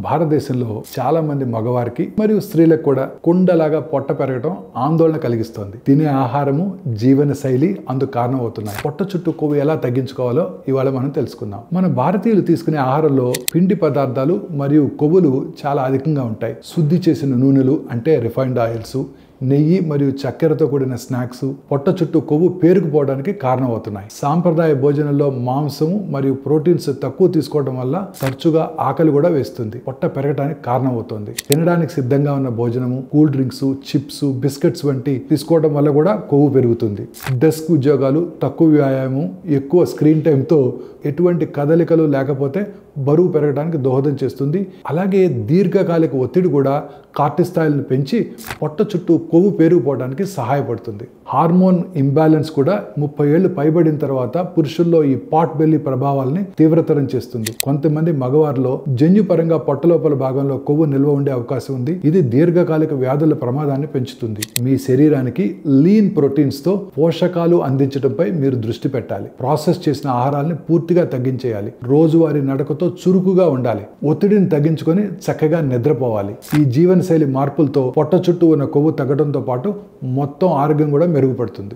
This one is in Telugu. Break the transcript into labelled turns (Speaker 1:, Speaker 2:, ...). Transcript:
Speaker 1: భారతదేశంలో చాలా మంది మగవారికి మరియు స్త్రీలకు కూడా కుండలాగా పొట్ట పెరగడం ఆందోళన కలిగిస్తోంది. తినే ఆహారము, జీవన శైలి అందుకు కారణం అవుతున్నాయి. పొట్ట చుట్టూ కొవ్వు ఎలా తగ్గించుకోవాలో ఇవాళ మనం తెలుసుకుందాం. మన భారతీయులు తీసుకునే ఆహారంలో పిండి పదార్థాలు మరియు కొవ్వులు చాలా అధికంగా ఉంటాయి. శుద్ధి చేసిన నూనెలు అంటే రిఫైన్డ్ ఆయిల్స్, నెయ్యి మరియు చక్కెరతో కూడిన స్నాక్స్ పొట్ట చుట్టూ కొవ్వు పేరుకుపోవడానికి కారణమవుతున్నాయి. సాంప్రదాయ భోజనంలో మాంసము మరియు ప్రోటీన్స్ తక్కువ తీసుకోవడం వల్ల తరచుగా ఆకలి కూడా వేస్తుంది, పొట్ట పెరగడానికి కారణమవుతుంది. తినడానికి సిద్ధంగా ఉన్న భోజనము, కూల్ డ్రింక్స్, చిప్స్, బిస్కెట్స్ వంటి తీసుకోవడం వల్ల కూడా కొవ్వు పెరుగుతుంది. డెస్క్ ఉద్యోగాలు, తక్కువ వ్యాయామం, ఎక్కువ స్క్రీన్ టైంతో ఎటువంటి కదలికలు లేకపోతే బరువు పెరగడానికి దోహదం చేస్తుంది. అలాగే దీర్ఘకాలిక ఒత్తిడి కూడా కార్టిసాల్ను పెంచి పొట్ట చుట్టూ కొవ్వు పేరుకుపోవడానికి సహాయపడుతుంది. హార్మోన్ ఇంబ్యాలెన్స్ కూడా 30 ఏళ్లు పైబడిన తర్వాత పురుషుల్లో ఈ పాట్ బెల్లీ ప్రభావాలని తీవ్రతరం చేస్తుంది. కొంతమంది మగవారిలో జన్యుపరంగా పొట్ట లోపల భాగంలో కొవ్వు నిల్వ ఉండే అవకాశం ఉంది. ఇది దీర్ఘకాలిక వ్యాధుల ప్రమాదాన్ని పెంచుతుంది. మీ శరీరానికి లీన్ ప్రోటీన్స్ తో పోషకాలు అందించడంపై మీరు దృష్టి పెట్టాలి. ప్రాసెస్ చేసిన ఆహారాన్ని పూర్తిగా తగ్గించేయాలి. రోజువారీ నడకతో చురుకుగా ఉండాలి. ఒత్తిడిని తగ్గించుకొని చక్కగా నిద్రపోవాలి. ఈ జీవనశైలి మార్పులతో పొట్ట చుట్టూ ఉన్న కొవ్వు తగ్గడంతో పాటు మొత్తం ఆరోగ్యం కూడా మెరుగుపడుతుంది.